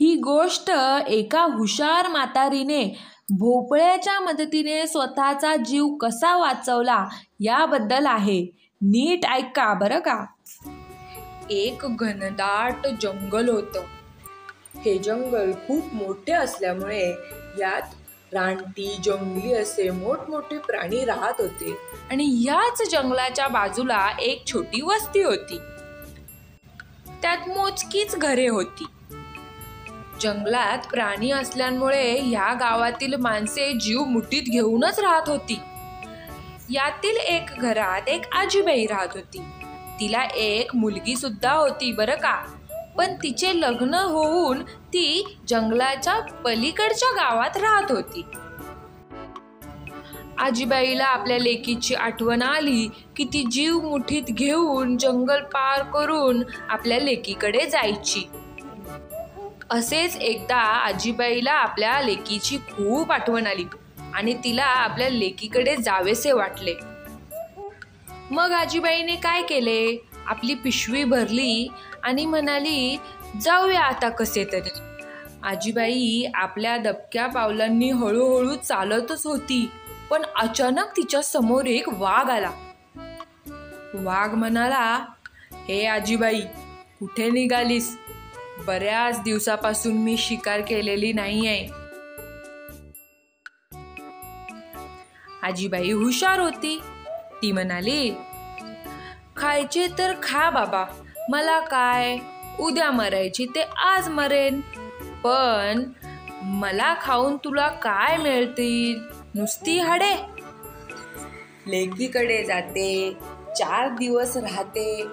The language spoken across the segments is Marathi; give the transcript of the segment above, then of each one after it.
ही गोष्ट एका हुशार म्हातारीने भोपळ्याच्या मदतीने स्वतःचा जीव कसा वाचवला याबद्दल आहे. नीट ऐका बरं का. एक घनदाट जंगल होतं. हे जंगल खूप मोठे असल्यामुळे यात रानटी, जंगली असे मोठमोठे प्राणी राहत होते. आणि याच जंगलाच्या बाजूला एक छोटी वस्ती होती. त्यात मोजकीच घरे होती. जंगलात प्राणी असल्यामुळे या गावातील माणसे जीव मुठीत घेऊनच राहत होती. यातील एक घरात एक आजीबाई राहत होती. तिला एक मुलगी सुद्धा होती बरं का. पण तिचे लग्न होऊन ती जंगलाच्या पलीकडच्या गावात राहत होती. आजीबाईला आपल्या लेकीची आठवण आली की ती जीव मुठीत घेऊन जंगल पार करून आपल्या लेकीकडे जायची. असेच एकदा आजीबाईला आपल्या लेकीची खूप आठवण आली आणि तिला आपल्या लेकीकडे जावेसे वाटले. मग आजीबाईने काय केले, आपली पिशवी भरली आणि म्हणाली, जाऊया आता कसे तरी. आजीबाई आपल्या दबक्या पावलांनी हळूहळू चालतच होती. पण अचानक तिच्या समोर एक वाघ आला. वाघ म्हणाला, हे आजीबाई, कुठे निघालीस? बऱ्याच दिवसापासून मी शिकार केलेली नाहीये. आजीबाई हुशार होती. ती म्हणाली, खायचे तर खा बाबा, मला काय, उद्या मरायची ते आज मरेन. पण मला खाऊन तुला काय मिळतील? नुसती हाडे. लेकीकडे जाते, 4 दिवस राहते,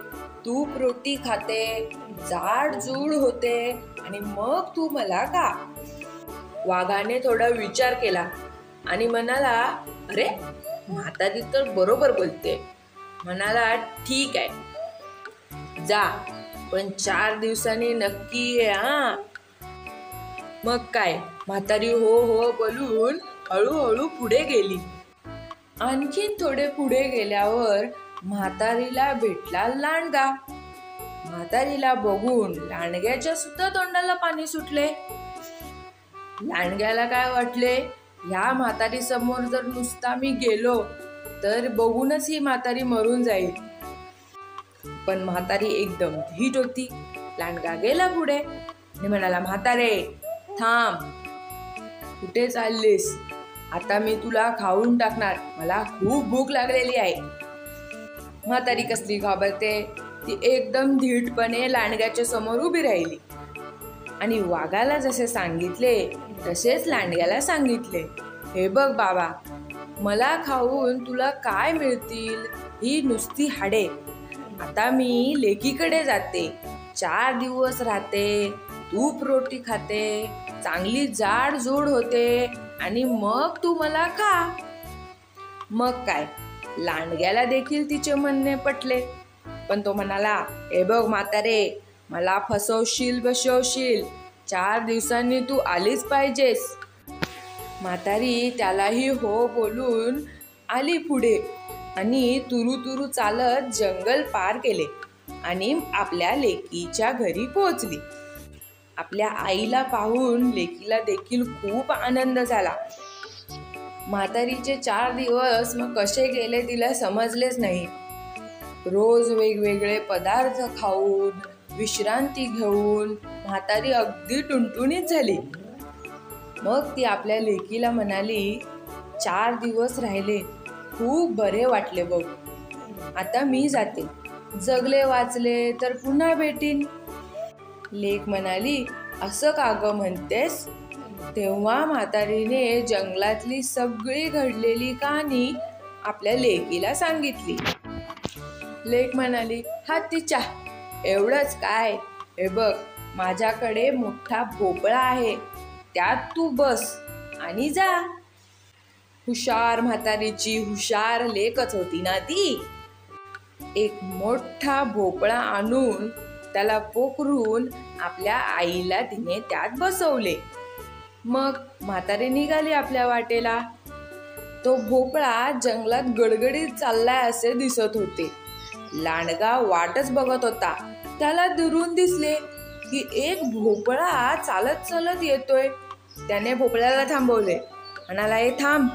तूप रोटी खाते, जाड जूड होते आणि मग तू मला का? वाघाने थोडा विचार केला आणि म्हणाला, अरे म्हातारी तर बरोबर बोलते. म्हणाला, ठीक आहे, जा, पण 4 दिवसांनी नक्की ये हा. मग काय, म्हातारी हो हो बोलून हळूहळू पुढे गेली. आणखीन थोडे पुढे गेल्यावर म्हातारीला भेटला लांडगा. म्हातारीला बघून लांडग्याच्या सुद्धा तोंडाला पाणी सुटले. लांडग्याला काय वाटले, ह्या म्हातारी समोर जर नुसता मी गेलो तर बघूनच ही म्हातारी मरून जाईल. पण म्हातारी एकदम धीट होती. लांडगा गेला पुढे आणि म्हणाला, म्हातारे थांब, कुठे चाललीस? आता मी तुला खाऊन टाकणार, मला खूप भूक लागलेली आहे. म्हातारी कसली घाबरते, ती एकदम धीटपणे लांडग्याच्या समोर उभी राहिली आणि वाघाला जसे सांगितले तसेच लांडग्याला सांगितले, हे बघ बाबा, मला खाऊन तुला काय मिळतील? ही नुसती हाडे. आता मी लेकीकडे जाते, 4 दिवस राहते, तूप रोटी खाते, चांगली जाड जूड होते आणि मग तू मला खा. मग काय, लांडग्याला देखील तिचे म्हणणे पटले. पण तो म्हणाला, हे बघ म्हातारे, मला फसवशील बसवशील, 4 दिवसांनी तू आलीच पाहिजेस. म्हातारी त्यालाही हो बोलून आली पुढे आणि तुरू तुरू चालत जंगल पार केले आणि आपल्या लेकीच्या घरी पोहोचली. आपल्या आईला पाहून लेकीला देखील खूप आनंद झाला. म्हातारीचे 4 दिवस मग कसे गेले तिला समजलेच नाही. रोज वेगवेगळे पदार्थ खाऊन, विश्रांती घेऊन म्हातारी अगदी टुणटुणीत झाली. मग ती आपल्या लेकीला म्हणाली, 4 दिवस राहिले, खूप बरे वाटले बघ. आता मी जाते, जगले वाचले तर पुन्हा भेटीन. लेक म्हणाली, असं का ग म्हणतेस? तेव्हा म्हातारीने जंगलातली सगळी घडलेली कहाणी आपल्या लेकीला सांगितली. लेक म्हणाली, हा तिच्या, एवढंच काय? हे बघ, माझ्याकडे मोठा भोपळा आहे, त्यात तू बस आणि जा. हुशार म्हातारीची हुशार लेकच होती ना ती. एक मोठा भोपळा आणून त्याला पोखरून आपल्या आईला तिने त्यात बसवले. मग म्हातारी निघाली आपल्या वाटेला. तो भोपळा जंगलात गडगडीत चाललाय असे दिसत होते. लांडगा वाटच बघत होता. त्याला दुरून दिसले की एक भोपळा चालत चालत येतोय. त्याने भोपळ्याला थांबवले. म्हणाला, ए थांब,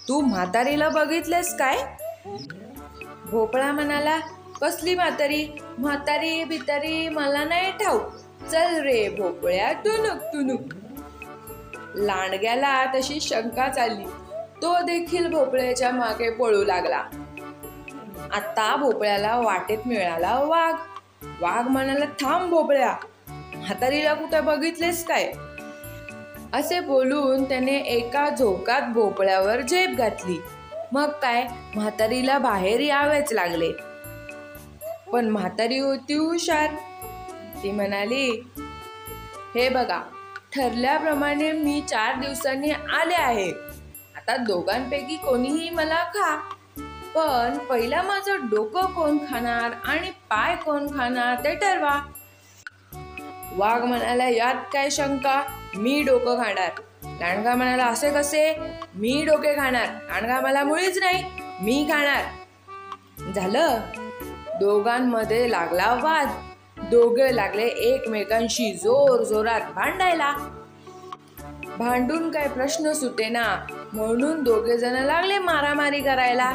तू म्हातारीला बघितलेस काय? भोपळा म्हणाला, कसली म्हातारी? म्हातारी बितारी मला नाही ठाऊक. चल रे भोपळ्या टुनुक टुनुक. लांडग्याला तशी शंकाच आली. तो देखील भोपळ्याच्या मागे पळू लागला. आता भोपळ्याला वाटेत मिळाला वाघ. वाघ म्हणाला, थांब भोपळ्या, म्हातारीला कुठे बघितलेस काय? असे बोलून त्याने एका झोकात भोपळ्यावर झेप घातली. मग काय, म्हातारीला बाहेर यावेच लागले. पण म्हातारी होती हुशार. ती म्हणाली, हे बघा, ठरल्याप्रमाणे मी 4 दिवसांनी आले आहे. आता दोघांपैकी कोणीही मला खा, पण पहिला माझं डोकं कोण खाणार आणि पाय कोण खाणार ते ठरवा. वाघ म्हणाला, यात काय शंका, मी डोकं खाणार. लांडगा म्हणाला, असे कसे? मी डोके खाणार. लांडगा मला मुळीच नाही, मी खाणार. झालं, दोघांमध्ये लागला वाद. दोघे लागले एकमेकांशी जोर जोरात भांडायला. भांडून काय प्रश्न सुटेना, म्हणून दोघे जण लागले मारामारी करायला.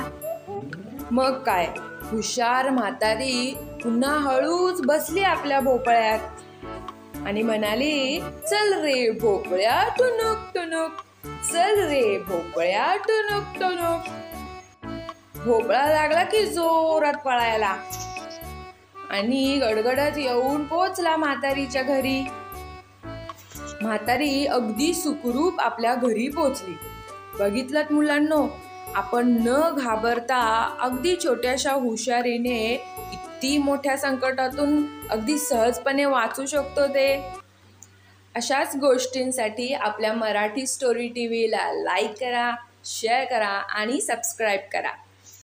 मग काय, हुशार म्हातारी पुन्हा हळूच बसली आपल्या भोपळ्यात आणि म्हणाली, चल रे भोपळ्या टुनुक टुनुक, चल रे भोपळ्या टुनुक टुनुक. भोपळा लागला की जोरात पळायला आणि गडगडत येऊन पोचला म्हातारीच्या घरी. म्हातारी अगदी सुखरूप आपल्या घरी पोचली. बघितलत मुलांनो, आपण न घाबरता अगदी छोट्याशा हुशारीने किती मोठ्या संकटातून अगदी सहजपणे वाचू शकतो ते. अशाच गोष्टींसाठी आपल्या मराठी स्टोरी टीव्हीला लाईक करा, शेअर करा आणि सबस्क्राईब करा.